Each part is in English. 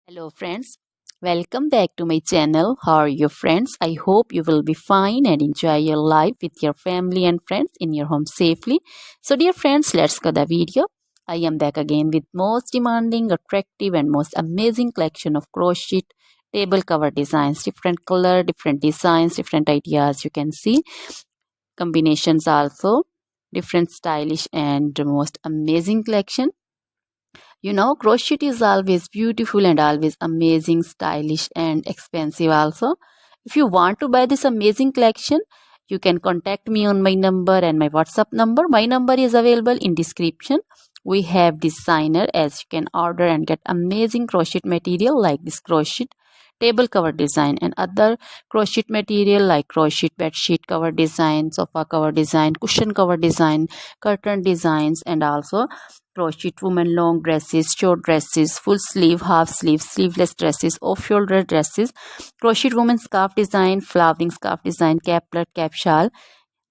Hello friends, welcome back to my channel. How are you friends? I hope you will be fine and enjoy your life with your family and friends in your home safely. So dear friends, let's go the video. I am back again with most demanding, attractive and most amazing collection of crochet table cover designs. Different color, different designs, different ideas you can see. Combinations also. Different stylish and most amazing collection. Crochet is always beautiful and always amazing, stylish and expensive also. If you want to buy this amazing collection, you can contact me on my number and my WhatsApp number. My number is available in description. We have designer as you can order and get amazing crochet material like this crochet table cover design and other crochet material like crochet bed sheet cover design, sofa cover design, cushion cover design, curtain designs, and also crochet women long dresses, short dresses, full sleeve, half sleeve, sleeveless dresses, off shoulder dresses, crochet woman scarf design, flowering scarf design, caplet, cap shawl,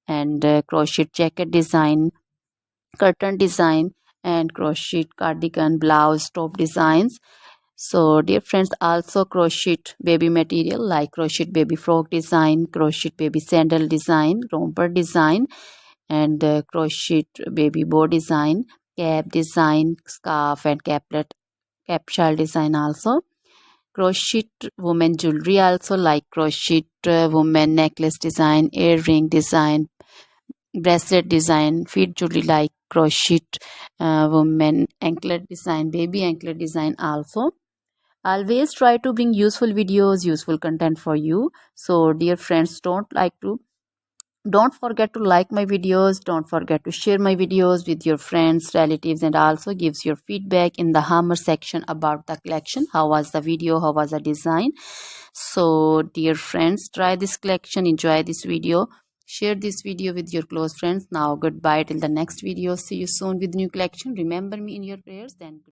and crochet jacket design, curtain design, and crochet cardigan, blouse, top designs. So dear friends, also crochet baby material like crochet baby frock design, crochet baby sandal design, romper design, and crochet baby bow design, cap design, scarf and caplet, cap shawl design also. Crochet woman jewelry also like crochet woman necklace design, earring design, bracelet design, feet jewelry like crochet woman anklet design, baby anklet design also. Always try to bring useful videos, useful content for you. So dear friends, don't forget to like my videos, don't forget to share my videos with your friends, relatives, and also gives your feedback in the hammer section about the collection. How was the video, how was the design? So dear friends, try this collection, enjoy this video, share this video with your close friends. Now goodbye till the next video. See you soon with new collection. Remember me in your prayers. Then